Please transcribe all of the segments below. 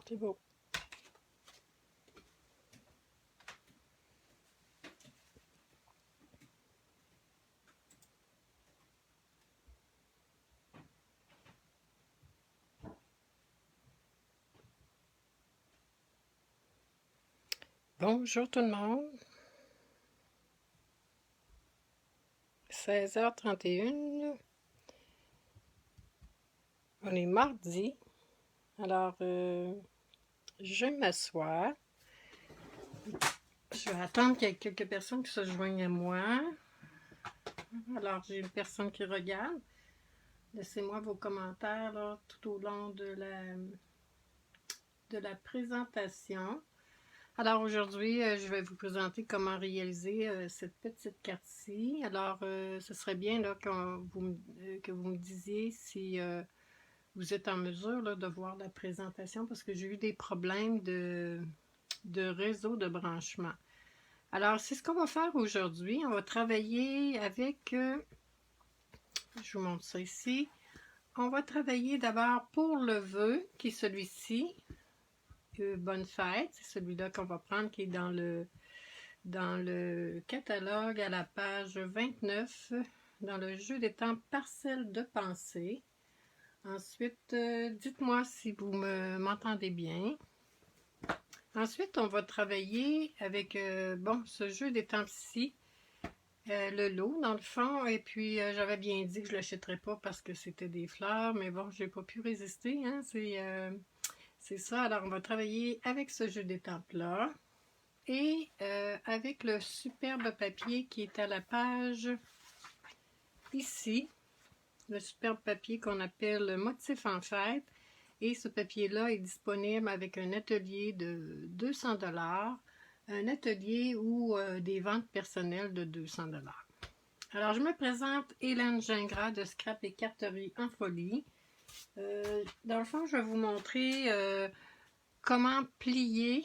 C'est beau. Bonjour tout le monde. 16h31. On est mardi. Alors, je m'assois. Je vais attendre qu'il y ait quelques personnes qui se joignent à moi. Alors, j'ai une personne qui regarde. Laissez-moi vos commentaires là, tout au long de la présentation. Alors aujourd'hui, je vais vous présenter comment réaliser cette petite carte-ci. Alors, ce serait bien là, que vous me disiez si vous êtes en mesure là, de voir la présentation parce que j'ai eu des problèmes de réseau de branchement. Alors, c'est ce qu'on va faire aujourd'hui. On va travailler avec, je vous montre ça ici. On va travailler d'abord pour le vœu, qui est celui-ci. Bonne fête, c'est celui-là qu'on va prendre, qui est dans le catalogue à la page 29, dans le jeu des temps parcelles de pensée. Ensuite, dites-moi si vous m'entendez bien. Ensuite, on va travailler avec ce jeu des temps-ci, le lot dans le fond. Et puis, j'avais bien dit que je ne l'achèterais pas parce que c'était des fleurs, mais bon, j'ai pas pu résister. Hein? C'est ça. Alors, on va travailler avec ce jeu d'étampes-là et avec le superbe papier qui est à la page ici. Le superbe papier qu'on appelle motif en fête. Et ce papier-là est disponible avec un atelier de 200 $, un atelier ou des ventes personnelles de 200 $. Alors, je me présente Hélène Gingras de Scrap et Carterie en Folie. Dans le fond, je vais vous montrer comment plier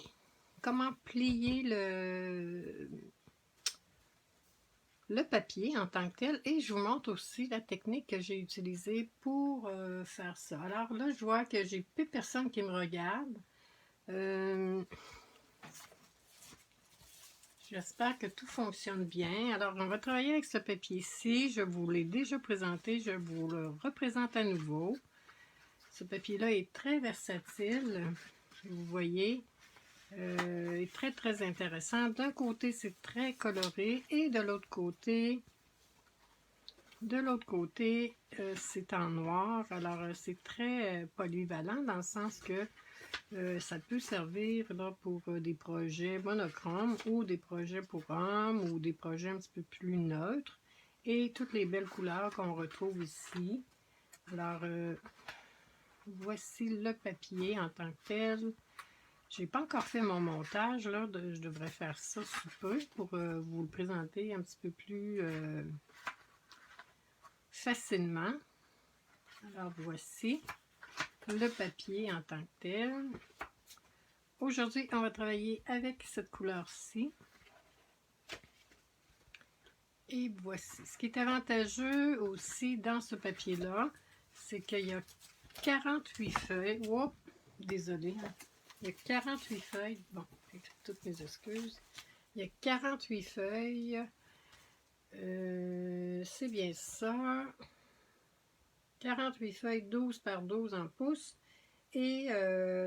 le papier en tant que tel, et je vous montre aussi la technique que j'ai utilisée pour faire ça. Alors là, je vois que j'ai plus personne qui me regarde. J'espère que tout fonctionne bien. Alors, on va travailler avec ce papier-ci. Je vous l'ai déjà présenté, je vous le représente à nouveau. Ce papier-là est très versatile, vous voyez. Est très très intéressant. D'un côté, c'est très coloré et de l'autre côté, c'est en noir. Alors, c'est très polyvalent dans le sens que ça peut servir là, pour des projets monochromes ou des projets pour hommes ou des projets un petit peu plus neutres. Et toutes les belles couleurs qu'on retrouve ici. Alors, voici le papier en tant que tel. J'ai pas encore fait mon montage, là, je devrais faire ça sous peu pour vous le présenter un petit peu plus facilement. Alors voici le papier en tant que tel. Aujourd'hui, on va travailler avec cette couleur-ci. Et voici. Ce qui est avantageux aussi dans ce papier-là, c'est qu'il y a 48 feuilles. Oups, désolé. Il y a 48 feuilles. Bon, toutes mes excuses. Il y a 48 feuilles. C'est bien ça. 48 feuilles, 12 par 12 en pouces. Et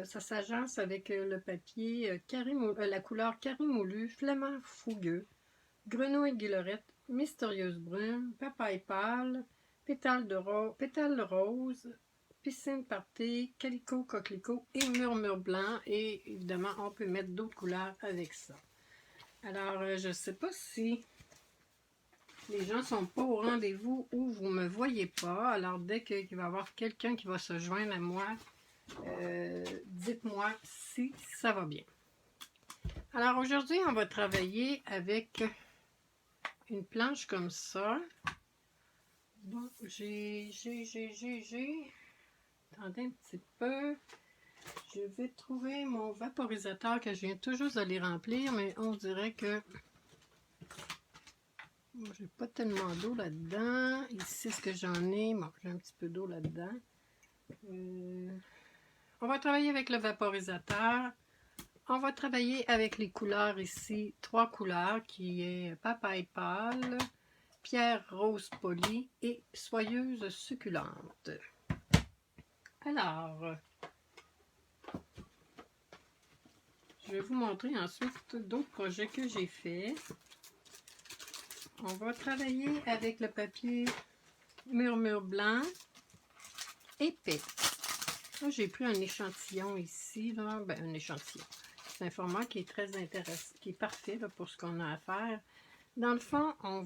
ça s'agence avec le papier la couleur carré moulu, flamand fougueux, grenouille guillerette, mystérieuse brune, papaye pâle, pétale rose, piscine party, calico coquelicot et murmure blanc. Et évidemment, on peut mettre d'autres couleurs avec ça. Alors, je ne sais pas si les gens ne sont pas au rendez-vous ou vous ne me voyez pas. Alors, dès qu'il va y avoir quelqu'un qui va se joindre à moi, dites-moi si ça va bien. Alors, aujourd'hui, on va travailler avec une planche comme ça. Bon, attendez un petit peu. Je vais trouver mon vaporisateur que je viens tout juste de les remplir, mais on dirait que j'ai pas tellement d'eau là-dedans. Ici, ce que j'en ai, bon, j'ai un petit peu d'eau là-dedans. On va travailler avec le vaporisateur. On va travailler avec les couleurs ici, 3 couleurs qui est papaye pâle, pierre rose polie et soyeuse succulente. Alors, je vais vous montrer ensuite d'autres projets que j'ai faits. On va travailler avec le papier murmure blanc épais. J'ai pris un échantillon ici, là. Ben, un échantillon. C'est un format qui est très intéressant, qui est parfait là, pour ce qu'on a à faire. Dans le fond, on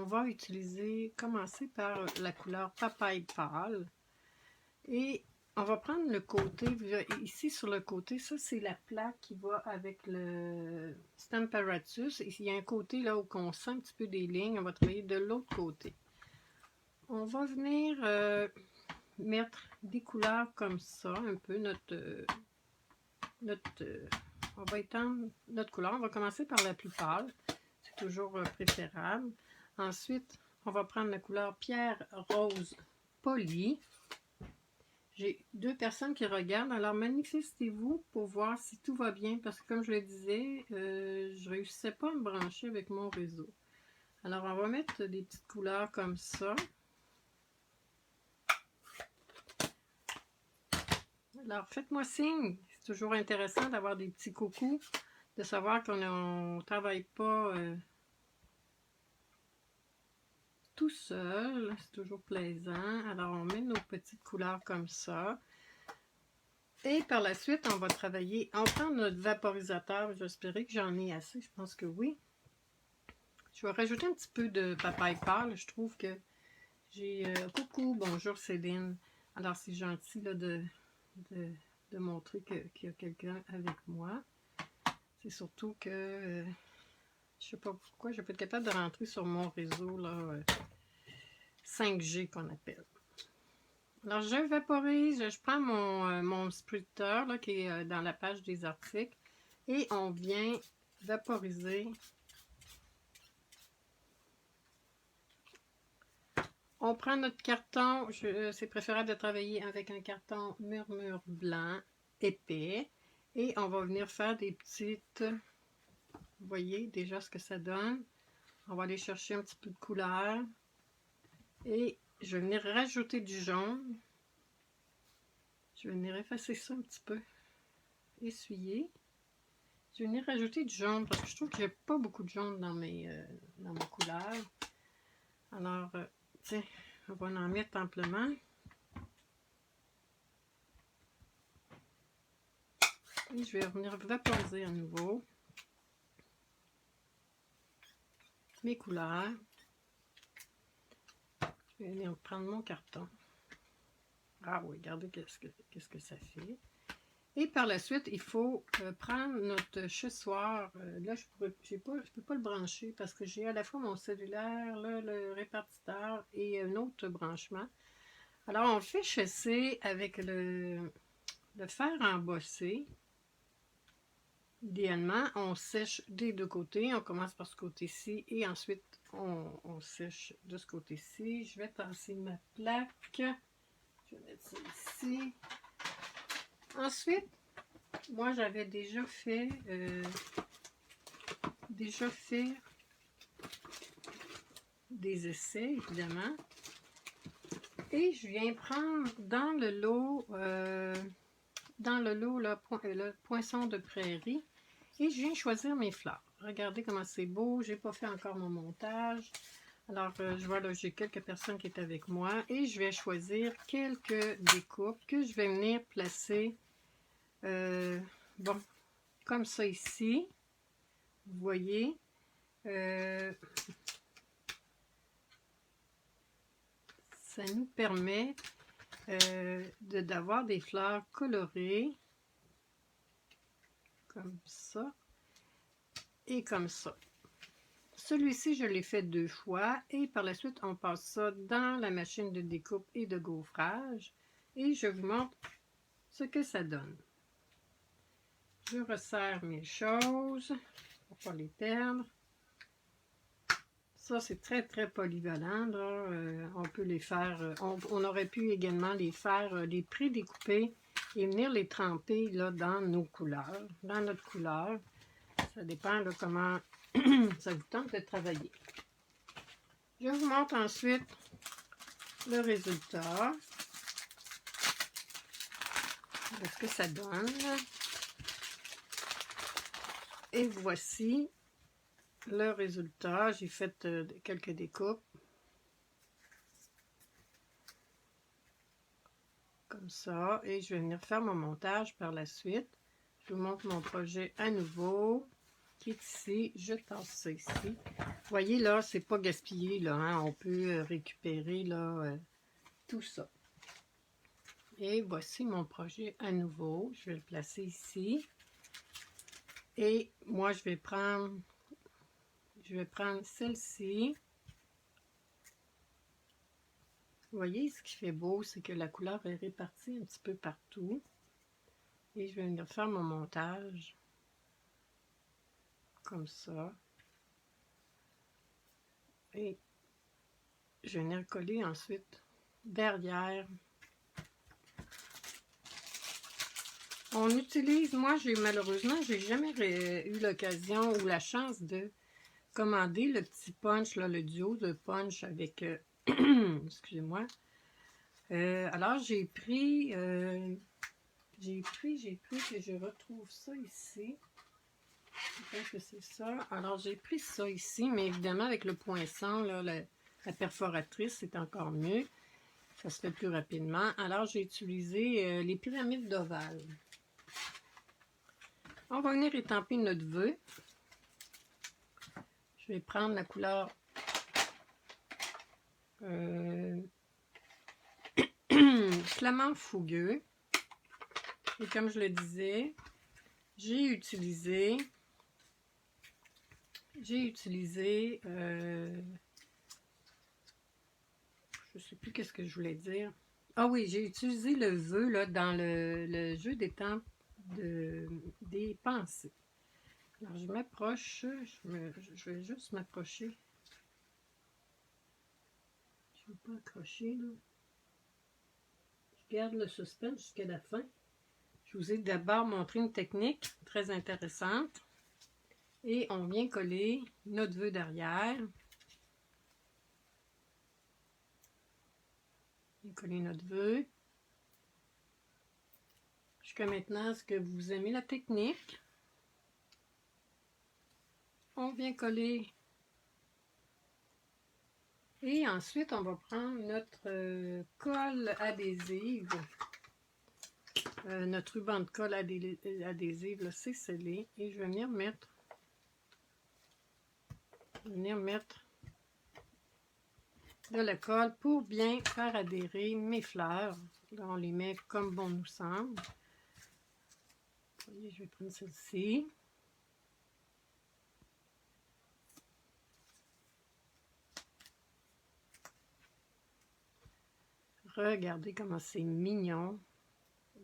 va utiliser, commencer par la couleur papaye pâle. Et on va prendre le côté, ici sur le côté, ça c'est la plaque qui va avec le Stamparatus. Il y a un côté là où on sent un petit peu des lignes, on va travailler de l'autre côté. On va venir mettre des couleurs comme ça, un peu on va étendre notre couleur. On va commencer par la plus pâle, c'est toujours préférable. Ensuite, on va prendre la couleur pierre rose polie. J'ai 2 personnes qui regardent, alors manifestez-vous pour voir si tout va bien, parce que comme je le disais, je ne réussissais pas à me brancher avec mon réseau. Alors on va mettre des petites couleurs comme ça. Alors faites-moi signe, c'est toujours intéressant d'avoir des petits coucous, de savoir qu'on ne travaille pas tout seul, c'est toujours plaisant. Alors on met nos petites couleurs comme ça. Et par la suite, on va travailler, on prend notre vaporisateur, j'espère que j'en ai assez, je pense que oui. Je vais rajouter un petit peu de papaye pâle, je trouve que j'ai... coucou, bonjour Céline. Alors c'est gentil là, de montrer qu'il y a quelqu'un avec moi. C'est surtout que je sais pas pourquoi, je vais pas être capable de rentrer sur mon réseau là, 5G qu'on appelle. Alors je vaporise, je prends mon splitter là, qui est dans la page des articles et on vient vaporiser. On prend notre carton, c'est préférable de travailler avec un carton murmure blanc épais et on va venir faire des petites, vous voyez déjà ce que ça donne. On va aller chercher un petit peu de couleur et je vais venir rajouter du jaune. Je vais venir effacer ça un petit peu, essuyer. Je vais venir rajouter du jaune parce que je trouve que j'ai pas beaucoup de jaune dans mes couleurs. Alors, tiens, on va en mettre amplement. Et je vais venir vaporiser à nouveau mes couleurs. Je vais venir prendre mon carton. Ah oui, regardez qu'est-ce que ça fait. Et par la suite, il faut prendre notre chessoir. Là, je peux pas le brancher parce que j'ai à la fois mon cellulaire, là, le répartiteur et un autre branchement. Alors, on le fait chasser avec le fer embossé. Idéalement, on sèche des 2 côtés. On commence par ce côté-ci et ensuite, on sèche de ce côté-ci. Je vais tasser ma plaque. Je vais mettre ça ici. Ensuite, moi j'avais déjà fait des essais, évidemment. Et je viens prendre dans le lot là, le poinçon de prairie. Et je viens choisir mes fleurs. Regardez comment c'est beau. J'ai pas fait encore mon montage. Alors, je vois là, j'ai quelques personnes qui sont avec moi. Et je vais choisir quelques découpes que je vais venir placer. Bon, comme ça ici. Vous voyez. Ça nous permet d'avoir des fleurs colorées. Comme ça. Et comme ça. Celui-ci, je l'ai fait 2 fois et par la suite, on passe ça dans la machine de découpe et de gaufrage et je vous montre ce que ça donne. Je resserre mes choses pour ne pas les perdre. Ça, c'est très, très polyvalent, là. On peut les faire, on aurait pu également les faire, les pré-découper et venir les tremper, là, dans nos couleurs, dans notre couleur. Ça dépend de comment ça vous tente de travailler. Je vous montre ensuite le résultat de ce que ça donne. Et voici le résultat. J'ai fait quelques découpes. Comme ça. Et je vais venir faire mon montage par la suite. Je vous montre mon projet à nouveau. Qui est ici. Je tasse ça ici. Vous voyez là, c'est pas gaspillé là. Hein? On peut récupérer là tout ça. Et voici mon projet à nouveau. Je vais le placer ici. Et moi, je vais prendre celle-ci. Vous voyez, ce qui fait beau, c'est que la couleur est répartie un petit peu partout. Et je vais venir faire mon montage. Comme ça. Et je vais venir coller ensuite derrière. On utilise, moi malheureusement, j'ai jamais eu l'occasion ou la chance de commander le petit punch, là, le duo de punch avec, excusez-moi. Alors j'ai pris, que je retrouve ça ici. Je pense que c'est ça. Alors j'ai pris ça ici, mais évidemment avec le poinçon, là, la perforatrice, c'est encore mieux. Ça se fait plus rapidement. Alors j'ai utilisé les pyramides d'ovale. On va venir étamper notre vœu. Je vais prendre la couleur flamand fougueux. Et comme je le disais, j'ai utilisé je sais plus qu'est-ce que je voulais dire. Ah oui, j'ai utilisé le vœu là, dans le jeu des temps des pensées. Alors je m'approche, je vais juste m'approcher. Je ne vais pas accrocher là. Je garde le suspense jusqu'à la fin. Je vous ai d'abord montré une technique très intéressante. Et on vient coller notre vœu derrière. On coller notre vœu. Jusqu'à maintenant, est-ce que vous aimez la technique? On vient coller. Et ensuite, on va prendre notre colle adhésive. Notre ruban de colle adhésive, c'est scellé. Et je vais venir mettre de la colle pour bien faire adhérer mes fleurs. Là, on les met comme bon nous semble. Vous voyez, je vais prendre celle-ci. Regardez comment c'est mignon.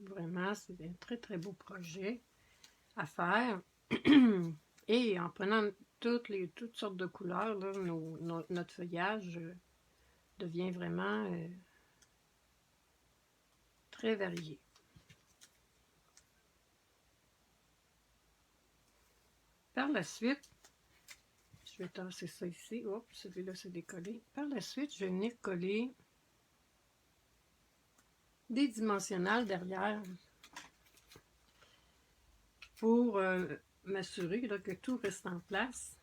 Vraiment, c'est un très très beau projet à faire. Et en prenant toutes sortes de couleurs, là, notre feuillage devient vraiment très varié. Par la suite, je vais tasser ça ici. Oups, celui-là c'est décollé. Par la suite, je vais venir coller des dimensionnels derrière pour m'assurer que tout reste en place.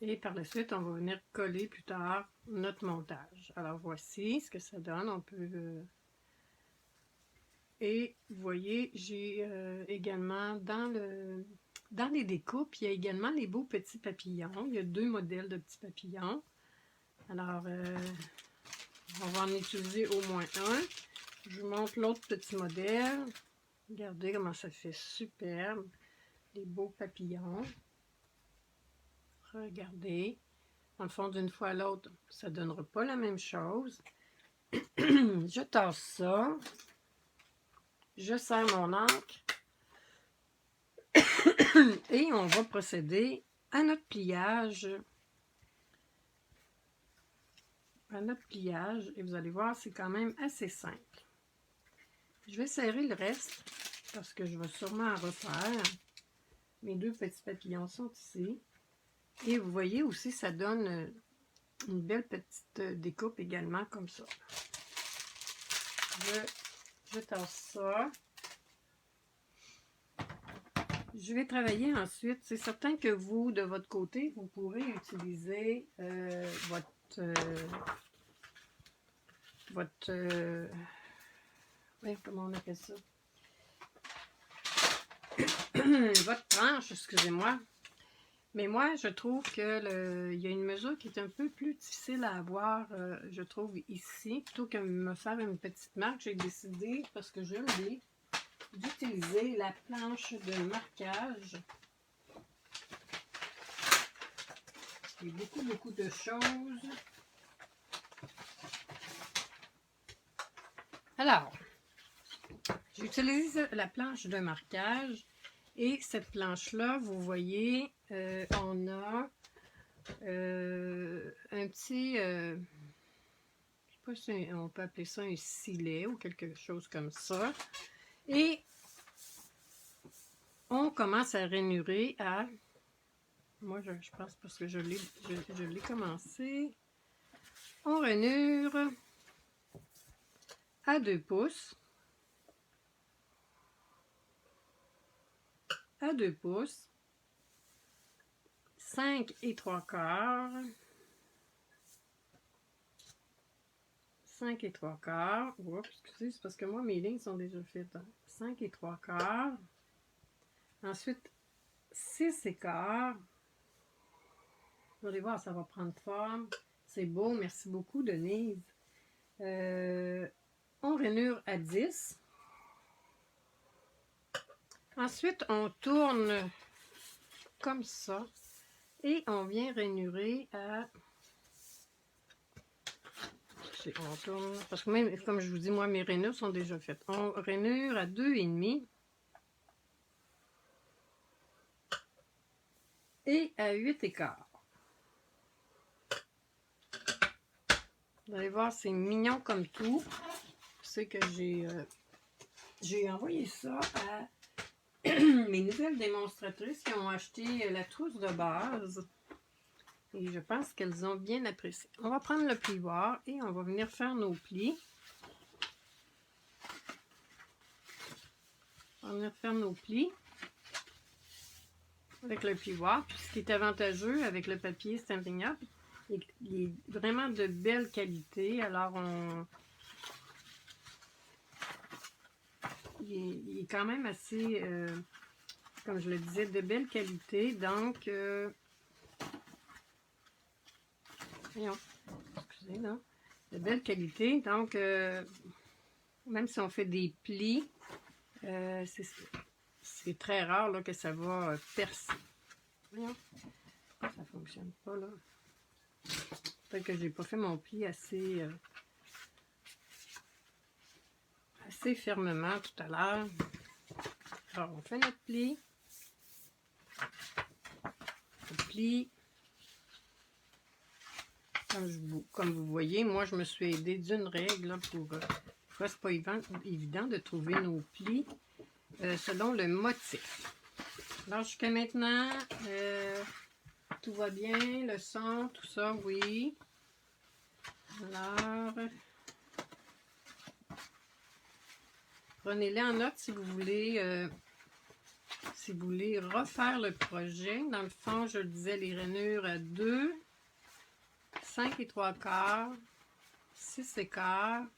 Et par la suite, on va venir coller plus tard notre montage. Alors voici ce que ça donne. On peut... Et vous voyez, j'ai également dans les découpes, il y a également les beaux petits papillons. Il y a 2 modèles de petits papillons. Alors, on va en utiliser au moins un. Je vous montre l'autre petit modèle. Regardez comment ça fait superbe. Les beaux papillons. Regardez. Dans le fond, d'une fois à l'autre, ça ne donnera pas la même chose. Je tasse ça. Je serre mon encre. Et on va procéder à notre pliage. Et vous allez voir, c'est quand même assez simple. Je vais serrer le reste parce que je vais sûrement en refaire. Mes 2 petits papillons sont ici. Et vous voyez aussi, ça donne une belle petite découpe également comme ça. Je tasse ça. Je vais travailler ensuite. C'est certain que vous, de votre côté, vous pourrez utiliser comment on appelle ça? Votre tranche, excusez-moi. Mais moi, je trouve que il y a une mesure qui est un peu plus difficile à avoir, je trouve, ici. Plutôt que de me faire une petite marque, j'ai décidé, parce que je l'ai, d'utiliser la planche de marquage. Il y a beaucoup de choses. Alors, j'utilise la planche de marquage. Et cette planche-là, vous voyez, on a un petit, je ne sais pas si on peut appeler ça un silet ou quelque chose comme ça. Et on commence à rainurer à, moi je pense parce que je l'ai commencé, on rainure à 2 pouces. À 2 pouces, 5 3/4, 5 3/4, oups, excusez, c'est parce que moi mes lignes sont déjà faites, 5 3/4, ensuite 6 1/4, vous allez voir, ça va prendre forme, c'est beau, merci beaucoup Denise. On rainure à 10. Ensuite, on tourne comme ça et on vient rainurer à... On tourne, parce que même, comme je vous dis, moi, mes rainures sont déjà faites. On rainure à 2,5 et à 8 1/4. Vous allez voir, c'est mignon comme tout. C'est que j'ai envoyé ça à mes nouvelles démonstratrices qui ont acheté la trousse de base. Et je pense qu'elles ont bien apprécié. On va prendre le plioir et on va venir faire nos plis. On va venir faire nos plis avec le plioir. Puis ce qui est avantageux avec le papier Stampin' Up, il est vraiment de belle qualité. Alors, il est quand même assez, comme je le disais, de belle qualité. Donc, voyons, excusez, là, de belle qualité. Donc, même si on fait des plis, c'est très rare là, que ça va percer. Voyons, ça ne fonctionne pas là. Peut-être que j'ai pas fait mon pli assez fermement tout à l'heure. Alors, on fait notre pli. Le pli. Comme vous voyez, moi, je me suis aidée d'une règle là, pour... c'est pas évident de trouver nos plis selon le motif. Alors, jusqu'à maintenant, tout va bien, le son, tout ça, oui. Alors, prenez-les en note si vous voulez refaire le projet. Dans le fond, je le disais, les rainures à 2, 5 3/4, 6 1/4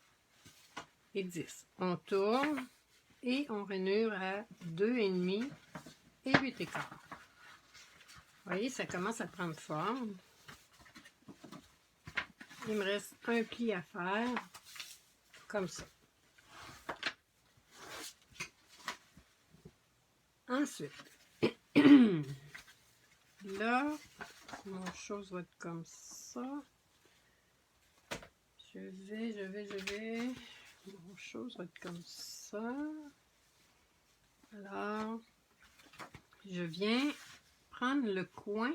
et 10. On tourne et on rainure à 2,5 et 8 1/4. Vous voyez, ça commence à prendre forme. Il me reste un pli à faire, comme ça. Ensuite, là, mon chose va être comme ça. Je vais. Mon chose va être comme ça. Alors, je viens prendre le coin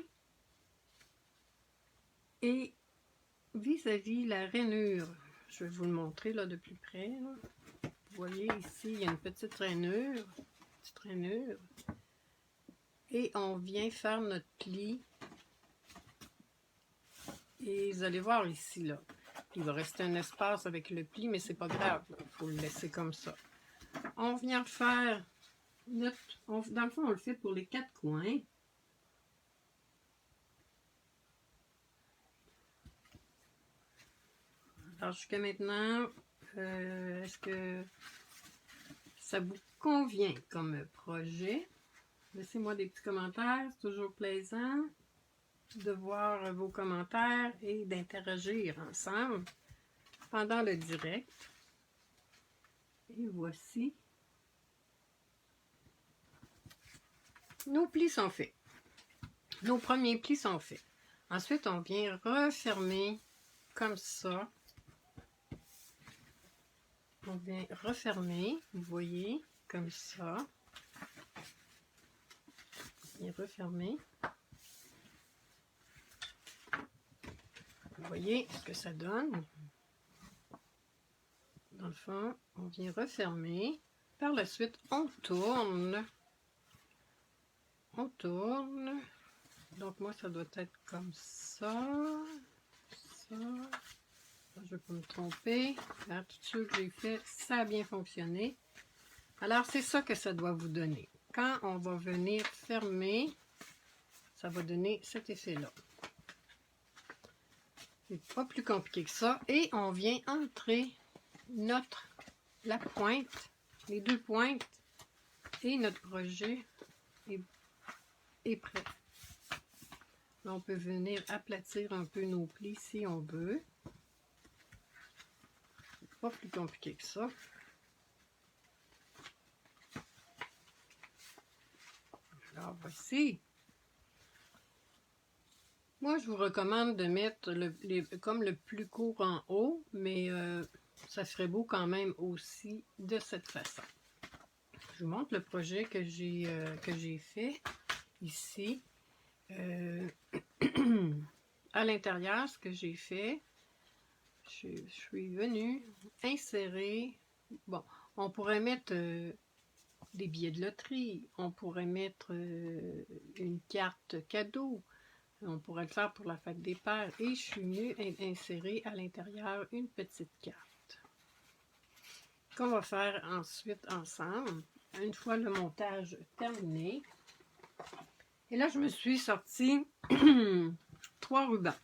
et vis-à-vis la rainure. Je vais vous le montrer là de plus près. Là. Vous voyez ici, il y a une petite rainure. Et on vient faire notre pli. Et vous allez voir ici, là. Il va rester un espace avec le pli, mais c'est pas grave. Il faut le laisser comme ça. On vient faire notre... dans le fond, on le fait pour les 4 coins. Alors, jusqu'à maintenant, est-ce que ça vous convient comme projet? Laissez-moi des petits commentaires, c'est toujours plaisant de voir vos commentaires et d'interagir ensemble pendant le direct. Et voici. Nos plis sont faits. Nos premiers plis sont faits. Ensuite, on vient refermer comme ça. On vient refermer, vous voyez, comme ça. Et refermer. Vous voyez ce que ça donne. Dans le fond, on vient refermer. Par la suite, on tourne. On tourne. Donc, moi, ça doit être comme ça. Ça. Je ne vais pas me tromper. Alors, tout ce que j'ai fait, ça a bien fonctionné. Alors, c'est ça que ça doit vous donner. Quand on va venir fermer, ça va donner cet effet-là. C'est pas plus compliqué que ça. Et on vient entrer la pointe, les 2 pointes, et notre projet est prêt. Là, on peut venir aplatir un peu nos plis si on veut. Pas plus compliqué que ça. Alors, voici. Moi, je vous recommande de mettre comme le plus court en haut, mais ça serait beau quand même aussi de cette façon. Je vous montre le projet que j'ai fait ici. À l'intérieur, ce que j'ai fait, je suis venue insérer, bon, on pourrait mettre des billets de loterie, on pourrait mettre une carte cadeau, on pourrait le faire pour la fête des pères, et je suis venue insérer à l'intérieur une petite carte qu'on va faire ensuite ensemble, une fois le montage terminé. Et là, je me suis sorti 3 rubans.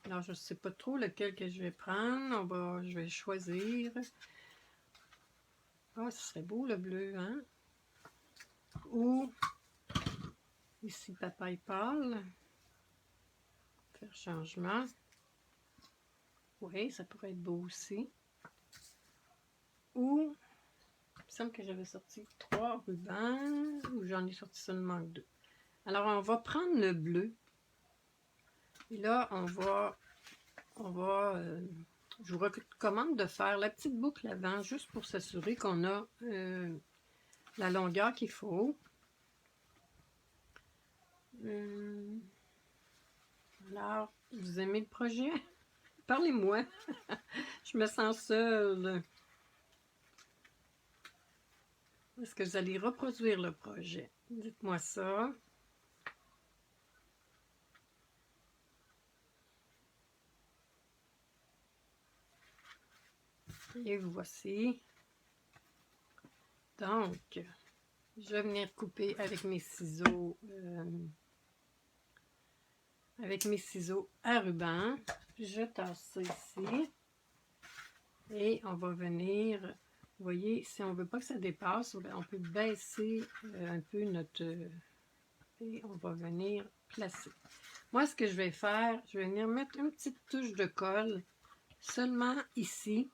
Alors, je ne sais pas trop lequel que je vais prendre. Je vais choisir. Ah, ce serait beau le bleu, hein? Ou, ici, papaye pâle. Faire changement. Oui, ça pourrait être beau aussi. Ou, il me semble que j'avais sorti 3 rubans. Ou j'en ai sorti seulement 2. Alors, on va prendre le bleu. Et là, je vous recommande de faire la petite boucle avant, juste pour s'assurer qu'on a la longueur qu'il faut. Alors, vous aimez le projet? Parlez-moi. Je me sens seule. Est-ce que vous allez reproduire le projet? Dites-moi ça. Et voici. Donc, je vais venir couper avec mes ciseaux à ruban. Je tasse ça ici. Et on va venir, vous voyez, si on ne veut pas que ça dépasse, on peut baisser un peu notre... et on va venir placer. Moi, ce que je vais faire, je vais venir mettre une petite touche de colle seulement ici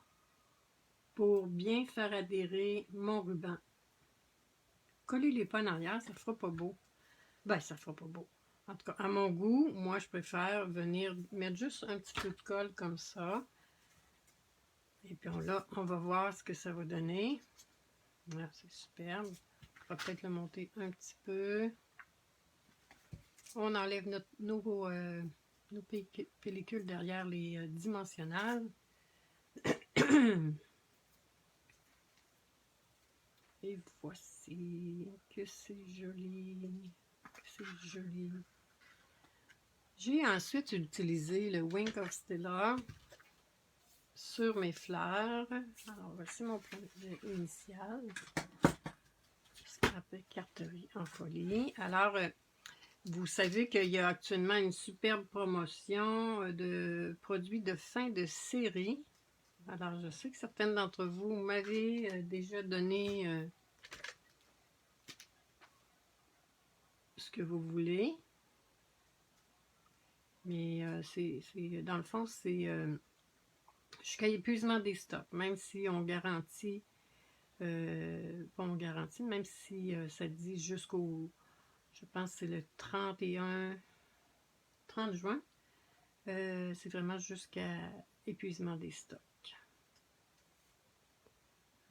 pour bien faire adhérer mon ruban. Collez-les pas en arrière, ça ne fera pas beau. Ben, ça ne fera pas beau. En tout cas, à mon goût, moi, je préfère venir mettre juste un petit peu de colle comme ça. Et puis là, on va voir ce que ça va donner. Là, c'est superbe. pourra peut-être le monter un petit peu. On enlève nos pellicules derrière les dimensionnales. Et voici que c'est joli, que c'est joli. J'ai ensuite utilisé le Wink of Stella sur mes fleurs. Alors, voici mon projet initial. Carterie en folie. Alors, vous savez qu'il y a actuellement une superbe promotion de produits de fin de série. Alors, je sais que certaines d'entre vous m'avaient déjà donné ce que vous voulez. Mais dans le fond, c'est jusqu'à épuisement des stocks. Même si on garantit, même si ça dit jusqu'au, je pense que c'est le 30 juin, c'est vraiment jusqu'à épuisement des stocks.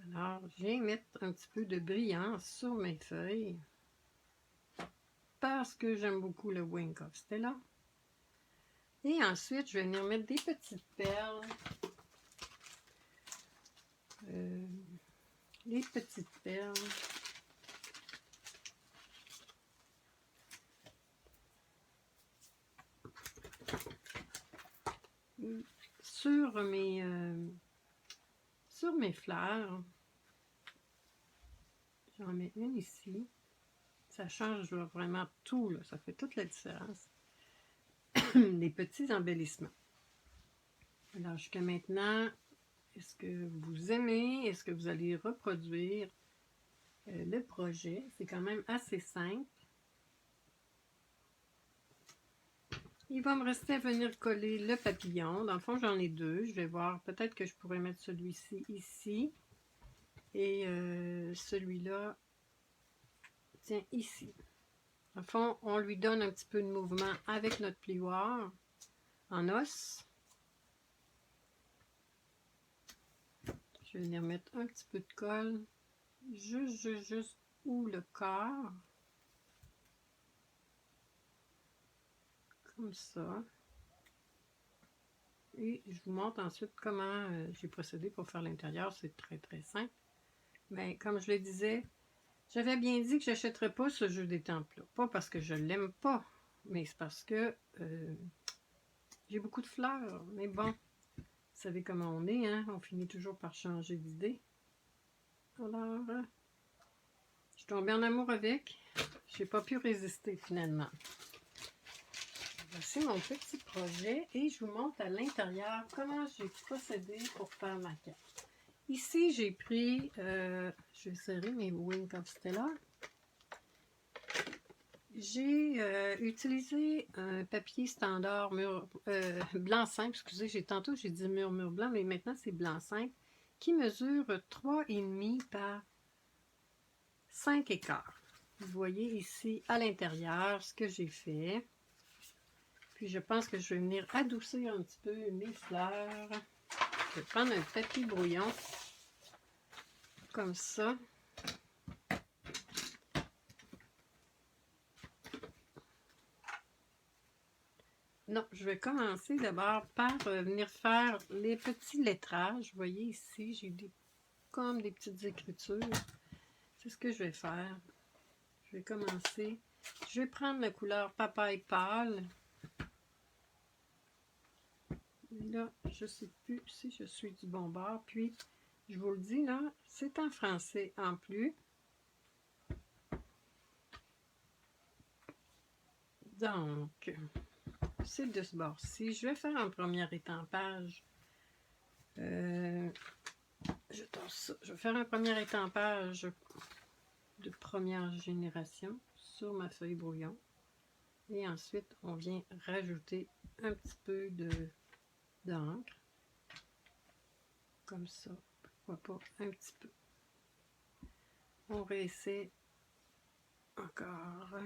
Alors, je viens mettre un petit peu de brillant sur mes feuilles parce que j'aime beaucoup le Wink of Stella. Et ensuite, je vais venir mettre des petites perles. Les petites perles. Sur mes fleurs. J'en mets une ici. Ça change là, vraiment tout. Là. Ça fait toute la différence. Les petits embellissements. Alors, jusqu'à maintenant, est-ce que vous aimez? Est-ce que vous allez reproduire le projet? C'est quand même assez simple. Il va me rester à venir coller le papillon. Dans le fond, j'en ai deux. Je vais voir. Peut-être que je pourrais mettre celui-ci ici. Et celui-là, tiens, ici. Dans le fond, on lui donne un petit peu de mouvement avec notre plioir en os. Je vais venir mettre un petit peu de colle. Juste où le corps. Comme ça. Et je vous montre ensuite comment j'ai procédé pour faire l'intérieur. C'est très très simple. Mais comme je le disais, j'avais bien dit que je n'achèterais pas ce jeu des temples-là. Pas parce que je ne l'aime pas, mais c'est parce que j'ai beaucoup de fleurs. Mais bon, vous savez comment on est, hein? On finit toujours par changer d'idée. Alors, je suis tombée en amour avec. Je n'ai pas pu résister finalement. Voici mon petit projet et je vous montre à l'intérieur comment j'ai procédé pour faire ma carte. Ici, j'ai pris, je vais serrer mes Wink of Stella. J'ai utilisé un papier standard blanc simple, excusez, tantôt j'ai dit mur blanc, mais maintenant c'est blanc simple, qui mesure 3,5 par 5,25. Vous voyez ici à l'intérieur ce que j'ai fait. Puis je pense que je vais venir adoucir un petit peu mes fleurs. Je vais prendre un papier brouillon, comme ça. Non, je vais commencer d'abord par venir faire les petits lettrages. Vous voyez ici, j'ai comme des petites écritures. C'est ce que je vais faire. Je vais commencer. Je vais prendre la couleur papaye pâle. Là, je ne sais plus si je suis du bon bord. Puis, je vous le dis, là, c'est en français en plus. Donc, c'est de ce bord-ci. Je vais faire un premier étampage. Je torse ça. Je vais faire un premier étampage de première génération sur ma feuille brouillon. Et ensuite, on vient rajouter un petit peu d'encre. Comme ça. Pourquoi pas un petit peu. On réessaie encore.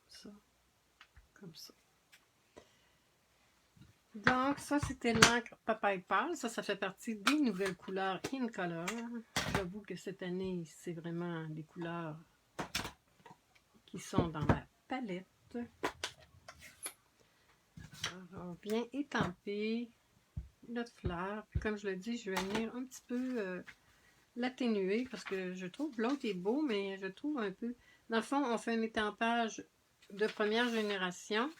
Ça. Comme ça. Donc, ça, c'était l'encre Papaye Pâle. Ça fait partie des nouvelles couleurs In Color. J'avoue que cette année, c'est vraiment des couleurs qui sont dans ma palette. Alors, on va bien étamper notre fleur. Puis comme je le dis, je vais venir un petit peu l'atténuer parce que je trouve l'autre est beau, mais je trouve un peu... Dans le fond, on fait un étampage de première génération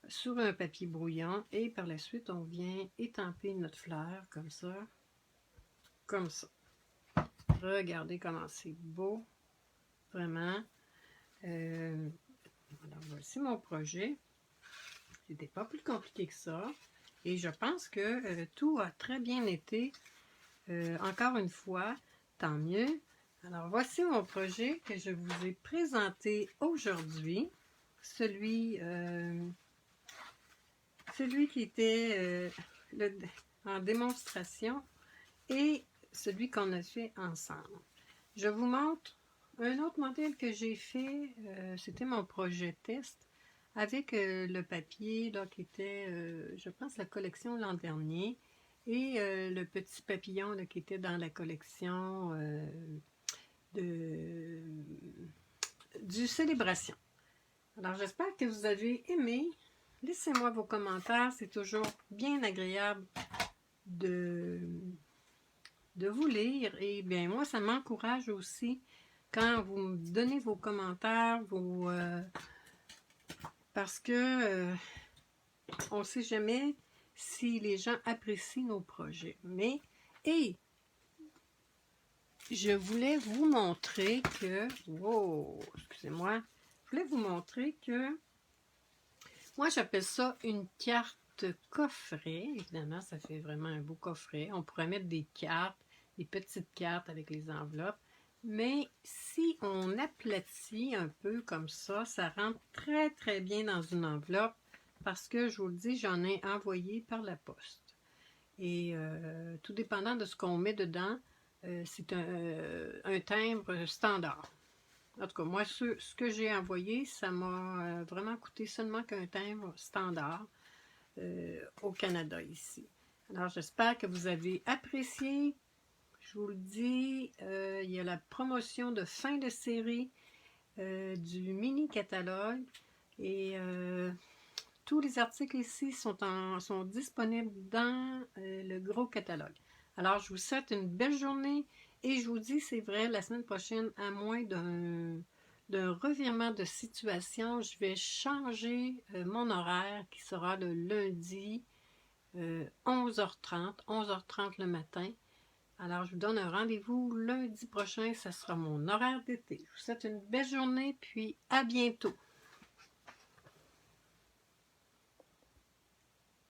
sur un papier brouillon et par la suite, on vient étamper notre fleur comme ça. Comme ça. Regardez comment c'est beau. Vraiment. Alors, voici mon projet. C'était pas plus compliqué que ça. Et je pense que tout a très bien été. Encore une fois, tant mieux. Alors, voici mon projet que je vous ai présenté aujourd'hui. Celui qui était en démonstration et celui qu'on a fait ensemble. Je vous montre un autre modèle que j'ai fait. C'était mon projet test avec le papier là, qui était, je pense, la collection l'an dernier. Et le petit papillon là, qui était dans la collection du Célébration. Alors, j'espère que vous avez aimé. Laissez-moi vos commentaires. C'est toujours bien agréable de vous lire. Et bien, moi, ça m'encourage aussi quand vous me donnez vos commentaires, parce que on ne sait jamais si les gens apprécient nos projets. Je voulais vous montrer que... Wow, excusez-moi. Je voulais vous montrer que... Moi, j'appelle ça une carte coffret. Évidemment, ça fait vraiment un beau coffret. On pourrait mettre des cartes, des petites cartes avec les enveloppes. Mais si on aplatit un peu comme ça rentre très, très bien dans une enveloppe parce que, je vous le dis, j'en ai envoyé par la poste. Et tout dépendant de ce qu'on met dedans, c'est un timbre standard. En tout cas, moi, ce que j'ai envoyé, ça m'a vraiment coûté seulement qu'un timbre standard au Canada ici. Alors, j'espère que vous avez apprécié. Je vous le dis, il y a la promotion de fin de série du mini-catalogue et tous les articles ici sont disponibles dans le gros catalogue. Alors, je vous souhaite une belle journée et je vous dis, c'est vrai, la semaine prochaine, à moins d'un revirement de situation, je vais changer mon horaire qui sera le lundi 11h30 le matin. Alors, je vous donne un rendez-vous lundi prochain, ça sera mon horaire d'été. Je vous souhaite une belle journée, puis à bientôt.